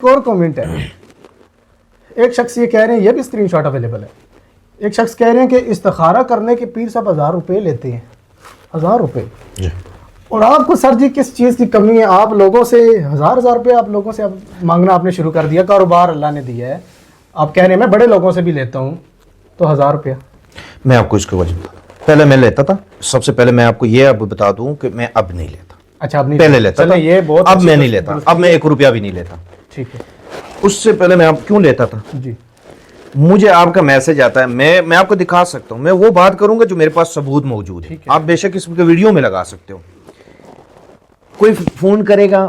اور کامنٹ ہے، ایک شخص یہ کہہ رہے ہیں، یہ بھی اسکرین شاٹ اویلیبل ہے، ایک شخص کہہ رہے ہیں کہ استخارہ کرنے کے پیر صاحب 1000 روپے لیتے ہیں، 1000 روپے، اور آپ کو سر جی کس چیز کی کمی ہے؟ آپ لوگوں سے ہزار روپے آپ لوگوں سے مانگنا آپ نے شروع کر دیا، کاروبار اللہ نے دیا ہے، آپ کہہ رہے ہیں میں بڑے لوگوں سے بھی لیتا ہوں، تو 1000 روپیہ میں آپ کو اس کی وجہ بتا دوں۔ پہلے میں لیتا تھا، سب سے پہلے میں آپ کو یہ اب بتا دوں کہ میں اب نہیں لیتا۔ اچھا اب نہیں، پہلے لیتا تھا، یہ بہت اب میں نہیں لیتا، اب میں 1 روپیہ بھی نہیں لیتا۔ ٹھیک ہے، اس سے پہلے میں آپ کیوں لیتا تھا؟ جی مجھے آپ کا میسج آتا ہے، میں آپ کو دکھا سکتا ہوں، میں وہ بات کروں گا جو میرے پاس ثبوت موجود ہے، آپ بے شک اس کے ویڈیو میں لگا سکتے ہو۔ کوئی فون کرے گا،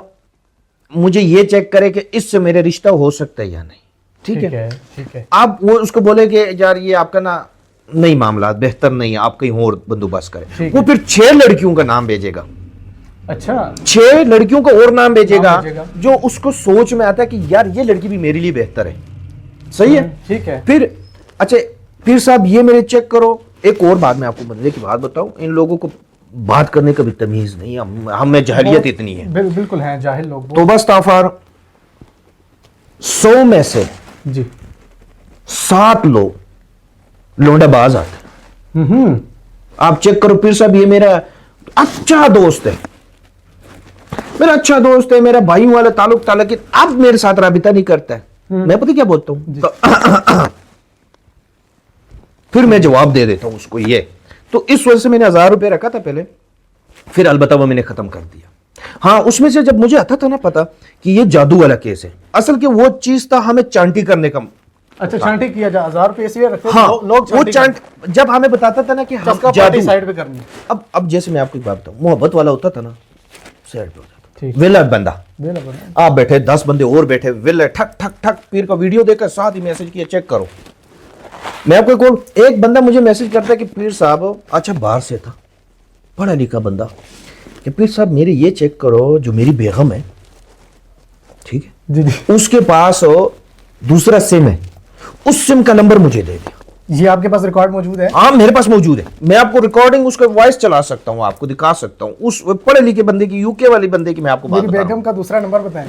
مجھے یہ چیک کرے کہ اس سے میرے رشتہ ہو سکتا ہے یا نہیں، ٹھیک ہے؟ ٹھیک ہے، آپ وہ اس کو بولے کہ یار یہ آپ کا نا نہیں معاملات بہتر نہیں ہے، آپ کہیں اور بندوبست کرے، وہ پھر 6 لڑکیوں کا نام بھیجے گا، اچھا 6 لڑکیوں کا اور نام بھیجے گا جو اس کو سوچ میں آتا ہے کہ یار یہ لڑکی بھی میرے لیے بہتر ہے، صحیح ہے؟ ٹھیک ہے، پھر اچھا پھر صاحب یہ میرے چیک کرو۔ ایک اور بات میں آپ کو بندے کی بات بتاؤں، ان لوگوں کو بات کرنے کا بھی تمیز نہیں، ہم میں جہلیت اتنی ہے، بالکل ہیں جاہل لوگ، تو بس استغفار 100 میں سے جی 7 لوگ لونڈا باز آتے ہیں۔ آپ چیک کرو پیر صاحب، یہ میرا اچھا دوست ہے، میرا اچھا دوست ہے، میرا بھائیوں والا تعلق لیکن اب میرے ساتھ رابطہ نہیں کرتا ہے، میں پتہ کیا بولتا ہوں؟ پھر میں جواب دے دیتا ہوں اس کو یہ، تو اس وجہ سے میں نے 1000 روپے رکھا تھا پہلے، پھر البتہ وہ میں نے ختم کر دیا۔ ہاں اس میں سے جب مجھے آتا تھا نا پتا کہ یہ جادو والا کیس ہے، اصل کہ وہ چیز تھا ہمیں چانٹی کرنے کا۔ اچھا چانٹی کیا جا 1000 روپے اس لیے رکھتے ہاں لوگ، وہ چانٹی جب ہمیں بتاتا تھا نا کہ ہم جادو سائیڈ پہ کرنی ہے۔ اب جیسے میں آپ کو ایک بات بتاؤں، محبت والا ہوتا تھا نا سائیڈ پہ ہوتا تھا، ویلا بندہ آپ بیٹھے 10 بندے اور بیٹھے، ویلا ٹھک ٹھک ٹھک، پیر کا ویڈیو دیکھ کر ساتھ ہی میسج کیا چیک کرو۔ میں آپ کو ایک بندہ مجھے میسج کرتا ہے کہ پیر صاحب، اچھا باہر سے تھا پڑھا لکھا بندہ، کہ پیر صاحب میرے یہ چیک کرو جو میری بیگم ہے، ٹھیک ہے جی جی، اس کے پاس دوسرا سم ہے، اس سم کا نمبر مجھے دے دیا۔ یہ آپ کے پاس ریکارڈ موجود ہے؟ ہاں میرے پاس موجود ہے، میں آپ کو ریکارڈنگ اس کا وائس چلا سکتا ہوں، آپ کو دکھا سکتا ہوں، اس پڑھے لکھے بندے کی، یو کے والے بندے کی میں آپ کو بات میری بتا رہا ہوں۔ بیگم کا دوسرا نمبر بتائیں۔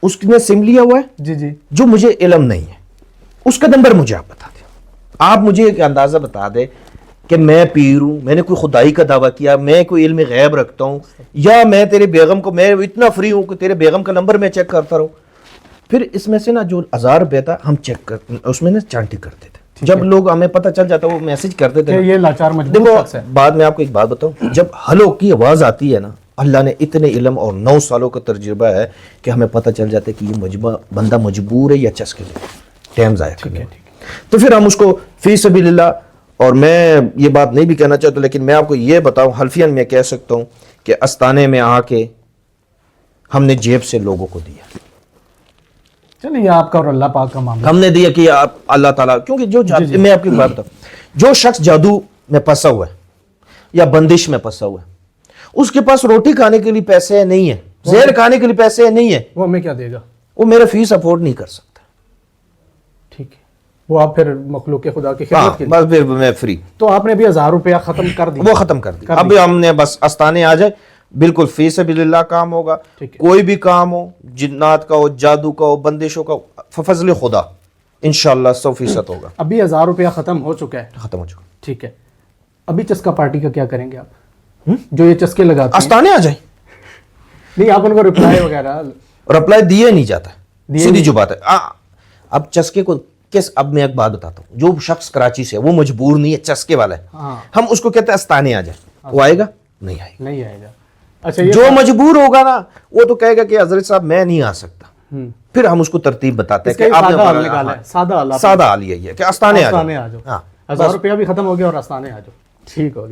اس نے سم لیا ہوا ہے جی جی، جو مجھے علم نہیں ہے، اس کا نمبر مجھے آپ بتا دیں، آپ مجھے ایک اندازہ بتا دیں کہ میں پیر ہوں، میں نے کوئی خدائی کا دعویٰ کیا، میں کوئی علم غیب رکھتا ہوں، یا میں تیرے بیگم کو، میں اتنا فری ہوں کہ تیرے بیگم کا نمبر میں چیک کرتا رہوں۔ پھر اس میں سے نا جو 1000 روپے تھا ہم چیک کرتے، اس میں نا چانٹی کرتے تھے، جب لوگ ہمیں پتہ چل جاتا وہ میسج کرتے تھے، یہ لاچار مجبور دیکھو شخص ہے۔ بعد میں آپ کو ایک بات بتاؤں، جب ہلو کی آواز آتی ہے نا، اللہ نے اتنے علم اور 9 سالوں کا تجربہ ہے کہ ہمیں پتہ چل جاتا ہے کہ یہ بندہ مجبور ہے یا چسکے ٹائم ضائع کرنے، تو پھر ہم اس کو فی سبیل اللہ۔ اور میں یہ بات نہیں بھی کہنا چاہتا، لیکن میں آپ کو یہ بتاؤں حلفیاً میں کہہ سکتا ہوں کہ استانے میں آ کے ہم نے جیب سے لوگوں کو دیا، چلیے یہ آپ کا اور اللہ پاک کا معاملہ، ہم نے دیا کہ آپ اللہ تعالیٰ، کیونکہ جو میں آپ کی بات بتاؤں، جو شخص جادو میں پھنسا ہوا ہے یا بندش میں پھنسا ہوا ہے، اس کے پاس روٹی کھانے کے لیے پیسے نہیں ہے، زہر کھانے کے لیے پیسے نہیں ہے، وہ ہمیں کیا دے گا؟ وہ میرا فیس افورڈ نہیں کر سکتا، ٹھیک ہے، وہ آپ پھر مخلوق خدا کی ہاں خدمت کے لیے، بس پھر میں فری، تو آپ نے ابھی 1000 روپیہ ختم کر دیا؟ وہ ختم کر دیا۔ اب ہم نے بس استانے آ جائے، بالکل فی سبیل اللہ کام ہوگا، کوئی بھی کام ہو، جنات کا ہو، جادو کا ہو، بندشوں کا ہو، فضل خدا انشاءاللہ 100% ہوگا۔ ابھی 1000 روپیہ ختم ہو چکا ہے، ختم ہو چکا، ٹھیک ہے، ابھی چسکا پارٹی کا کیا کریں گے آپ؟ جو یہ چسکے لگاتے ہیں، استانے آ جائیں، نہیں آپ ان کو رپلائی وغیرہ؟ رپلائی دیے نہیں جاتا ہے، سیدھی جو بات ہے۔ اب چسکے کو اب میں ایک بات بتاتا ہوں، جو شخص کراچی سے وہ مجبور نہیں ہے، چسکے والا ہے، ہم اس کو کہتے ہیں استانے آ جائے، وہ آئے گا؟ نہیں آئے گا، نہیں آئے گا۔ اچھا جو مجبور ہوگا نا وہ تو کہے گا کہ حضرت صاحب میں نہیں آ سکتا، پھر ہم اس کو ترتیب بتاتے ہیں کہ آپ نے سادہ حال یہ ہے کہ استانے آ جاؤ، 1000 روپیہ بھی ختم ہو گیا اور استانے آ جاؤ، ٹھیک ہو گیا۔